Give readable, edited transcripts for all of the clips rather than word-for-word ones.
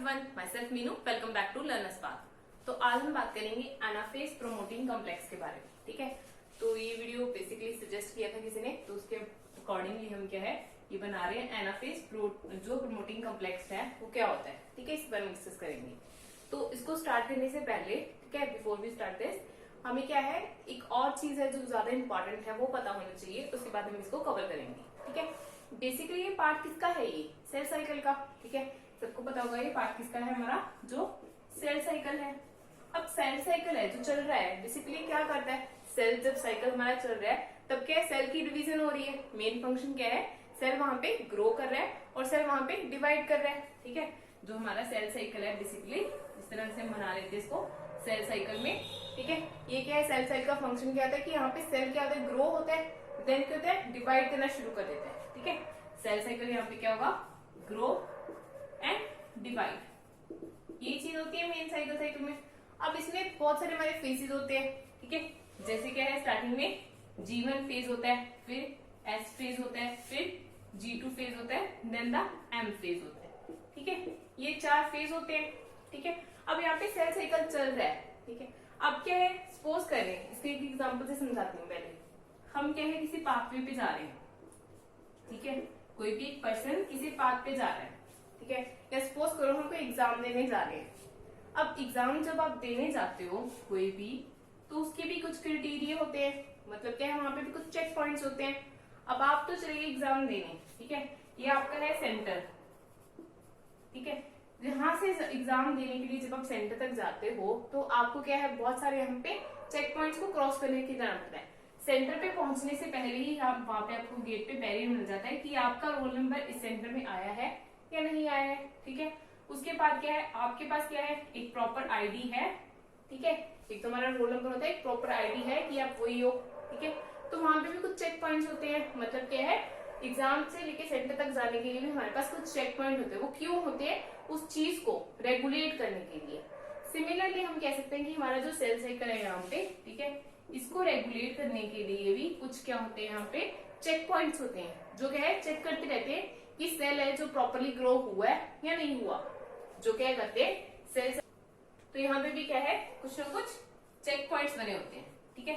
Everyone, myself Meenu. Welcome back to learners path. तो आज हम बात करेंगे एनाफेज प्रोमोटिंग कॉम्प्लेक्स के बारे में। ठीक है, तो ये वीडियो बेसिकली सजेस्ट किया था किसी ने, तो उसके अकॉर्डिंगली हम क्या है ये बना रहे हैं। एनाफेज जो प्रोमोटिंग कॉम्प्लेक्स है वो क्या होता है, ठीक है, इस बारे में डिस्कस करेंगे। तो इसको स्टार्ट करने से पहले, ठीक है, बिफोर वी स्टार्ट दिस, हमें क्या है एक और चीज है जो ज्यादा इंपॉर्टेंट है वो पता होना चाहिए। उसके बाद हम इसको कवर करेंगे। ठीक है, बेसिकली ये पार्ट किसका है, ये सेल साइकिल का। ठीक है, सबको पता होगा ये पार्ट किसका है, हमारा जो सेल साइकिल है। अब सेल साइकिल है जो चल रहा है, बेसिकली क्या करता है, सेल जब साइकिल हमारा चल रहा है तब क्या है, सेल की डिवीजन हो रही है। मेन फंक्शन क्या है, सेल वहां पे ग्रो कर रहा है और सेल वहां पे डिवाइड कर रहा है। ठीक है, जो हमारा सेल साइकिल है बेसिकली इस तरह से हम बना लेते हैं इसको सेल साइकिल में। ठीक है, ये क्या है, सेल साइकिल का फंक्शन क्या होता है कि यहाँ पे सेल क्या होता है, ग्रो होता है, देन क्या होता है, डिवाइड करना शुरू कर देता है। ठीक है, सेल साइकिल यहाँ पे क्या होगा, ग्रो एंड डिवाइड, ये चीज होती है मेन साइकिल में। अब इसमें बहुत सारे हमारे फेजेस होते हैं। ठीक है, जैसे क्या है, स्टार्टिंग में G1 फेज होता है, फिर S फेज होता है, फिर G2 फेज होता है, देन द M फेज होता है। ठीक है, ये 4 फेज होते हैं। ठीक है, अब यहाँ पे सेल साइकिल चल रहा है। ठीक है, अब क्या है, सपोज कर रहे हैं, इसके एक एग्जांपल से समझाती हूँ। पहले हम क्या है किसी पाथवे पे जा रहे हैं। ठीक है, कोई भी एक पर्सन किसी पाथ पे जा रहा है। ठीक है, या सपोज करो हम कोई एग्जाम देने जा रहे हैं। अब एग्जाम जब आप देने जाते हो कोई भी, तो उसके भी कुछ क्राइटेरिया होते हैं, मतलब क्या है वहां पे भी कुछ चेक पॉइंट्स होते हैं। अब आप तो चलिए एग्जाम देने, ठीक है, ये आपका है सेंटर। ठीक है, यहाँ से एग्जाम देने के लिए जब आप सेंटर तक जाते हो तो आपको क्या है, बहुत सारे यहाँ पे चेक पॉइंट्स को क्रॉस करने की जरूरत है। सेंटर पे पहुंचने से पहले ही आप वहां पे आपको गेट पे बैरियर मिल जाता है कि आपका रोल नंबर इस सेंटर में आया है या नहीं आया है। ठीक है, उसके बाद क्या है, आपके पास क्या है, एक प्रॉपर आईडी है। ठीक है, एक तो हमारा रोल नंबर होता है, एक प्रॉपर आईडी है कि आप वही हो। ठीक है, तो वहां पे भी कुछ चेक पॉइंट्स होते हैं, मतलब क्या है, एग्जाम से लेके सेंटर तक जाने के लिए भी हमारे पास कुछ चेक पॉइंट होते हैं। वो क्यों होते हैं, उस चीज को रेगुलेट करने के लिए। सिमिलरली हम कह सकते हैं कि हमारा जो सेल साइकिल है यहाँ पे, ठीक है, इसको रेगुलेट करने के लिए भी कुछ क्या होते हैं, यहाँ पे चेक पॉइंट्स होते हैं जो क्या है चेक करते रहते हैं कि सेल है जो प्रॉपरली ग्रो हुआ है या नहीं हुआ, जो क्या करते हैं सेल। तो यहाँ पे भी क्या है, कुछ ना कुछ चेक पॉइंट्स बने होते हैं। ठीक है,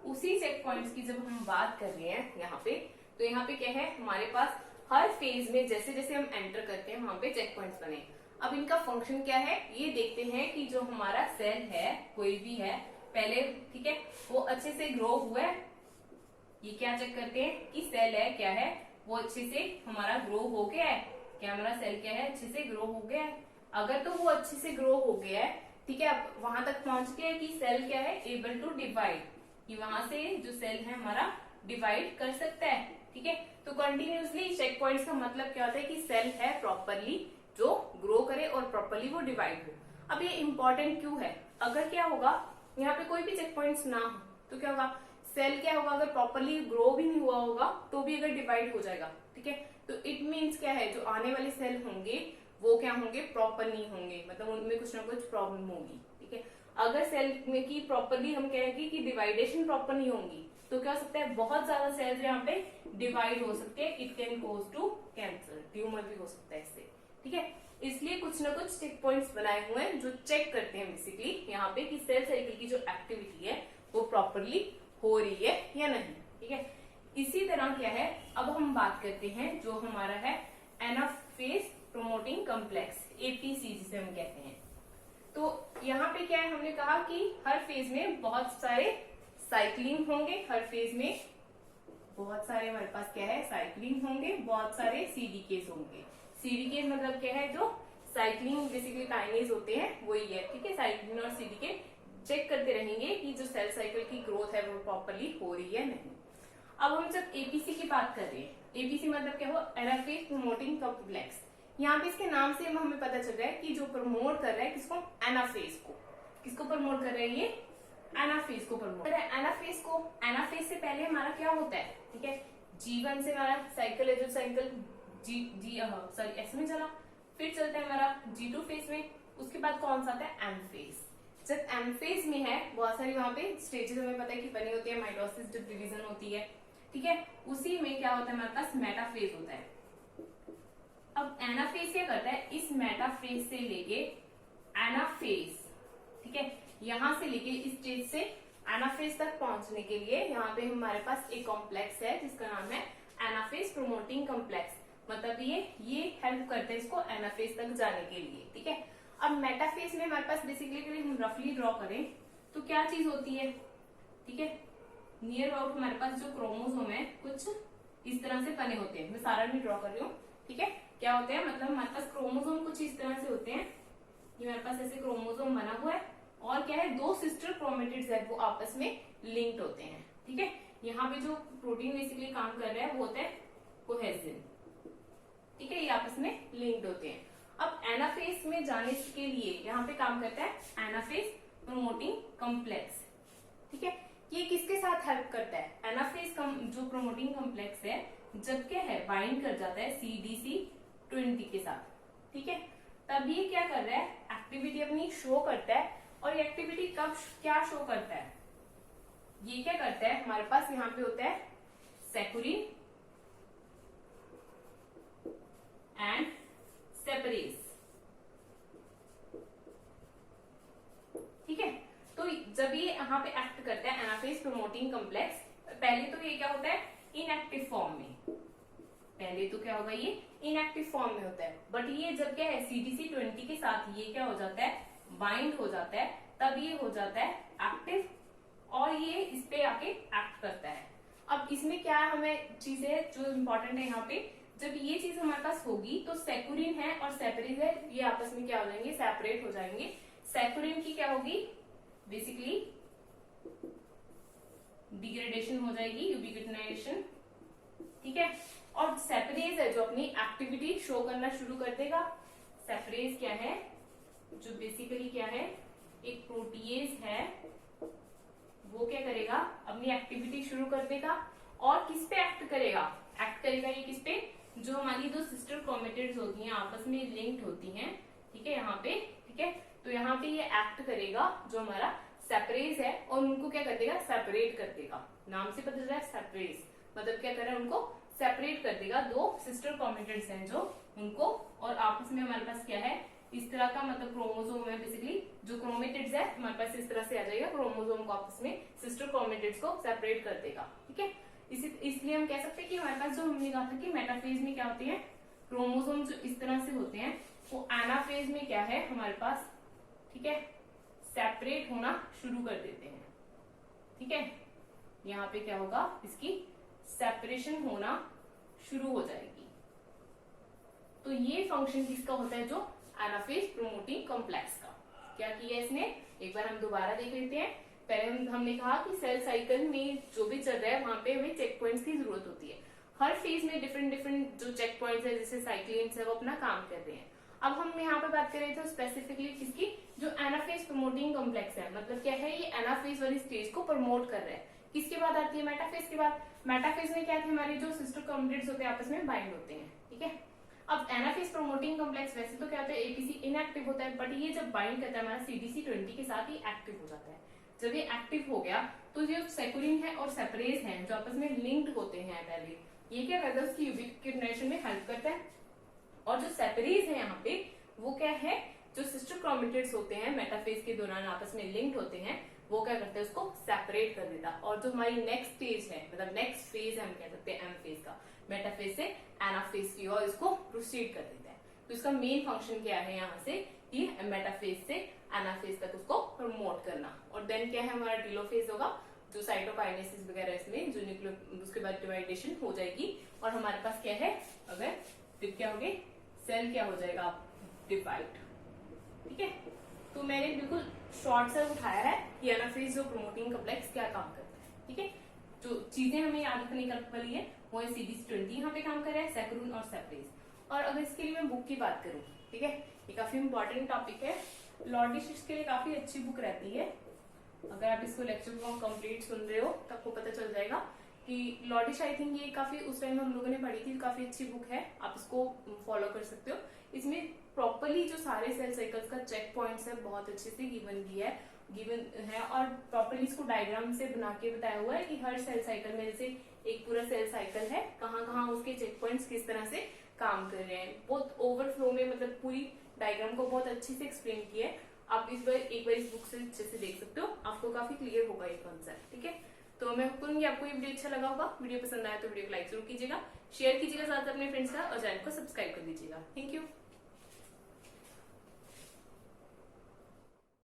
उसी चेक पॉइंट्स की जब हम बात कर रहे हैं यहाँ पे, तो यहाँ पे क्या है, हमारे पास हर फेज में जैसे जैसे हम एंटर करते हैं वहां पे चेक पॉइंट्स बने। अब इनका फंक्शन क्या है, ये देखते हैं कि जो हमारा सेल है कोई भी है पहले, ठीक है, वो अच्छे से ग्रो हुआ है। ये क्या चेक करते हैं कि सेल है क्या है, वो अच्छे से हमारा ग्रो हो गया है, क्या हमारा सेल क्या है अच्छे से ग्रो हो गया है। अगर तो वो अच्छे से ग्रो हो गया है, ठीक है, अब वहां तक पहुंच गया है कि सेल क्या है, एबल टू डिवाइड, कि वहां से जो सेल है हमारा डिवाइड कर सकता है। ठीक है, तो कंटिन्यूसली चेक पॉइंट्स का मतलब क्या होता है कि सेल है प्रॉपरली जो ग्रो करे और प्रॉपरली वो डिवाइड हो। अब ये इंपॉर्टेंट क्यों है, अगर क्या होगा यहाँ पे कोई भी चेक पॉइंट्स ना हो तो क्या होगा, सेल क्या होगा, अगर प्रॉपरली ग्रो भी नहीं हुआ होगा तो भी अगर डिवाइड हो जाएगा। ठीक है, तो इट मीन्स क्या है, जो आने वाले सेल होंगे वो क्या होंगे, प्रॉपर नहीं होंगे, मतलब उनमें कुछ ना कुछ प्रॉब्लम होगी। ठीक है, अगर सेल में की प्रॉपरली हम कहेंगे कि डिवाइडेशन प्रॉपर नहीं होंगी तो क्या हो सकता है, बहुत ज्यादा सेल्स यहाँ पे डिवाइड हो सकते हैं। It can cause to cancer, tumour भी हो सकता है इससे। ठीक है, इसलिए कुछ ना कुछ चेक पॉइंट्स बनाए हुए हैं जो चेक करते हैं बेसिकली यहाँ पे कि सेल साइकिल की जो एक्टिविटी है वो प्रॉपरली हो रही है या नहीं। ठीक है, इसी तरह क्या है, अब हम बात करते हैं जो हमारा है एनाफेज प्रोमोटिंग कॉम्प्लेक्स, एपीसी जिसे हम कहते हैं। तो यहाँ पे क्या है, हमने कहा कि हर फेज में बहुत सारे साइक्लिंग होंगे, हर फेज में बहुत सारे हमारे पास क्या है साइक्लिंग होंगे, बहुत सारे सीडीकेस होंगे। सीडीकेस मतलब क्या है, जो साइक्लिंग बेसिकली काइनेज होते हैं वही है। ठीक है, साइक्लिन और सीडीके चेक करते रहेंगे कि जो सेल साइकिल की ग्रोथ है वो प्रॉपरली हो रही है नहीं। अब हम जब एपीसी की बात कर रहे हैं, एपीसी मतलब क्या हो, एनाफेज प्रोमोटिंग कॉम्प्लेक्स। यहाँ पे इसके नाम से हमें पता चल रहा है कि जो प्रमोट कर रहा है किसको, एनाफेज को। किसको प्रमोट कर रहा है ये, एनाफेज को प्रमोट कर रहा है। एनाफेज को, एनाफेज से पहले हमारा क्या होता है, ठीक है, G1 से हमारा साइकिल है, जो साइकिल एस में चला, फिर चलता है हमारा G2 फेज में, उसके बाद कौन सा आता है, एम फेज। जब एम फेज में है, बहुत सारी वहां पे स्टेजेस हमें पता है कि बनी होती है, माइटोसिस जब डिवीजन होती है। ठीक है, उसी में क्या होता है, हमारे पास मेटाफेज होता है। अब एनाफेज क्या करता है, इस मेटाफेज से लेके एनाफेज, ठीक है, यहां से लेके इस स्टेज से एनाफेज तक पहुंचने के लिए यहाँ पे हमारे पास एक कॉम्प्लेक्स है जिसका नाम है एनाफेज प्रोमोटिंग कॉम्प्लेक्स। मतलब ये हेल्प करता है इसको एनाफेज तक जाने के लिए, ठीक है। अब मेटाफेज में हमारे पास बेसिकली हम रफली ड्रॉ करें तो क्या चीज होती है, ठीक है, नियर अबाउट हमारे पास जो क्रोमोसोम है कुछ इस तरह से बने होते हैं। मैं सारा नहीं ड्रॉ कर रही हूँ, ठीक है। क्या होते हैं, मतलब हमारे पास क्रोमोसोम कुछ इस तरह से होते हैं। ये हमारे पास ऐसे क्रोमोसोम बना हुआ है और क्या है, दो सिस्टर क्रोमेटिड्स है वो आपस में लिंक्ड होते हैं, ठीक है। यहाँ पे जो प्रोटीन बेसिकली काम कर रहा है वो होता है कोहेजन, ठीक है, ये आपस में लिंक्ड होते हैं। अब एनाफेज में जाने के लिए यहाँ पे काम करता है एनाफेज प्रोमोटिंग कॉम्प्लेक्स, ठीक है। ये किसके साथ हेल्प करता है, एनाफेज जो प्रोमोटिंग कॉम्प्लेक्स है जब क्या है बाइंड कर जाता है CDC20 के साथ, ठीक है, तब ये क्या कर रहा है, एक्टिविटी अपनी शो करता है। और ये एक्टिविटी कब क्या शो करता है, ये क्या करता है, हमारे पास यहाँ पे होता है सेक्युरिन एंड सेपरेज, ठीक है। तो जब ये यहाँ पे एक्ट करता है एनाफेज प्रोमोटिंग कॉम्प्लेक्स, पहले तो ये क्या होता है इनएक्टिव फॉर्म में, पहले तो क्या होगा ये इनएक्टिव फॉर्म में होता है। बट ये जब क्या है CDC20 के साथ ये क्या हो जाता है बाइंड हो जाता है, तब ये हो जाता है एक्टिव और ये इस पे आके एक्ट करता है। अब इसमें क्या हमें चीजें जो इम्पोर्टेंट है यहाँ पे, जब ये चीज हमारे पास होगी तो सेक्युरिन है और सेपरेज है ये आपस में क्या हो जाएंगे, सेपरेट हो जाएंगे। सेक्युरिन की क्या होगी, बेसिकली डिग्रेडेशन हो जाएगी, यूबिक्विटिनेशन, ठीक है। और सेपरेज है जो अपनी एक्टिविटी शो करना शुरू कर देगा। सेपरेज क्या है, जो बेसिकली क्या है एक प्रोटीएज है, वो क्या करेगा अपनी एक्टिविटी शुरू कर देगा। और किस पे एक्ट करेगा, एक्ट करेगा ये किस पे, जो हमारी दो सिस्टर क्रोमेटिड्स होती हैं आपस में लिंक्ड होती हैं, ठीक है, यहाँ पे, ठीक है। तो यहाँ पे ये एक्ट करेगा जो हमारा सेपरेज है और उनको क्या कर देगा, सेपरेट कर देगा। नाम से पता चल रहा है सेपरेज, मतलब क्या कर रहा है उनको सेपरेट कर देगा। दो सिस्टर क्रोमेटिड्स हैं जो उनको, और आपस में हमारे पास क्या है इस तरह का, मतलब क्रोमोसोम है बेसिकली, जो क्रोमेटिड्स है हमारे पास इस तरह से आ जाएगा, क्रोमोसोम को आपस में सिस्टर क्रोमेटिड्स को सेपरेट कर देगा, ठीक है। इसलिए हम कह सकते हैं कि हमारे पास जो हमने कहा था कि मेटाफेज में क्या होते हैं क्रोमोसोम जो इस तरह से होते हैं, वो एनाफेज में क्या है हमारे पास, ठीक है, सेपरेट होना शुरू कर देते हैं, ठीक है। यहाँ पे क्या होगा, इसकी सेपरेशन होना शुरू हो जाएगी। तो ये फंक्शन किसका होता है, जो एनाफेज प्रोमोटिंग कॉम्प्लेक्स का। क्या किया इसने, एक बार हम दोबारा देख लेते हैं। पहले हमने कहा कि सेल साइकिल में जो भी चल रहा है वहां पे हमें चेक पॉइंट्स की जरूरत होती है। हर फेज में डिफरेंट डिफरेंट जो चेक पॉइंट्स है जैसे साइक्लिन्स है वो अपना काम कर रहे हैं। अब हम यहाँ पे बात कर रहे थे स्पेसिफिकली किसकी, जो एनाफेज प्रोमोटिंग कॉम्प्लेक्स है। मतलब क्या है, ये एनाफेज वाली स्टेज को प्रमोट कर रहा है। किसके बाद आती है, मेटाफेज के बाद। मेटाफेज में क्या थे, हमारे जो सिस्टर क्रोमेटिड्स होते हैं आपस में बाइंड होते हैं, ठीक है। अब एनाफेज प्रोमोटिंग कॉम्प्लेक्स वैसे तो क्या होता है एपीसी इनएक्टिव होता है, बट ये जब बाइंड करता है हमारा CDC20 के साथ ही एक्टिव हो जाता है। जब ये एक्टिव हो गया तो जो सेक्युरिन है और सेपरेज है जो आपस में लिंक्ड होते हैं पहले, ये क्या करता है उसकी यूबिक्विटिनेशन में हेल्प करता है। और जो सेपरेज है यहाँ पे वो क्या है, जो सिस्टर क्रोमेटिड्स होते हैं मेटाफेज के दौरान आपस में लिंक्ड होते हैं, वो क्या करते हैं उसको सेपरेट कर देता। और जो हमारी नेक्स्ट स्टेज है, मतलब नेक्स्ट फेज है, हम कह सकते हैं एम फेज का, मेटाफेज से एनाफेज की ओर इसको प्रोसीड कर देता है। तो इसका मेन फंक्शन क्या है यहाँ से, कि मेटाफेज से एनाफेज तक उसको प्रमोट करना। और देन क्या है हमारा टीलोफेज होगा, जो साइटोकाइनेसिस वगैरह इसमें जो न्यूक्लियो, उसके बाद डिवाइडेशन हो जाएगी और हमारे पास क्या है, अगर क्या हो गए सेल क्या हो जाएगा डिवाइड, ठीक है। तो मैंने बिल्कुल शॉर्ट से उठाया है कि एनाफेज जो प्रोमोटिंग कॉम्प्लेक्स क्या काम करता है, ठीक है। जो चीजें हमें याद रखने वाली है वो है CDC20 यहाँ पे काम कर रहा है, सेक्युरिन और सेपरेज। और अगर इसके लिए मैं बुक की बात करूँ, ठीक है, ये काफी इंपॉर्टेंट टॉपिक है, लॉर्डिश के लिए काफी अच्छी बुक रहती है। अगर आप इसको लेक्चर को कंप्लीट सुन रहे हो तो आपको पता चल जाएगा कि लॉर्डिश, आई थिंक ये काफी उस टाइम हम लोगों ने पढ़ी थी, काफी अच्छी बुक है, आप इसको फॉलो कर सकते हो। इसमें प्रॉपरली जो सारे सेल साइकिल्स का चेक पॉइंट्स है बहुत अच्छे से गिवन है और प्रॉपरली इसको डायग्राम से बना के बताया हुआ है कि हर सेल साइकिल में जैसे एक पूरा सेल साइकिल है, कहाँ कहाँ उसके चेक पॉइंट्स किस तरह से काम कर रहे हैं, बहुत ओवरफ्लो में, मतलब पूरी डायग्राम को बहुत अच्छे से एक्सप्लेन किया है। आप एक बार इस बुक से अच्छे से देख सकते हो, आपको काफी क्लियर होगा ये कॉन्सेप्ट। ठीक है, तो मैं होप करूंगी आपको ये वीडियो अच्छा लगा होगा। वीडियो पसंद आया तो वीडियो को लाइक जरूर कीजिएगा, शेयर कीजिएगा साथ अपने फ्रेंड्स का, और चैनल को सब्सक्राइब कर दीजिएगा। Thank you.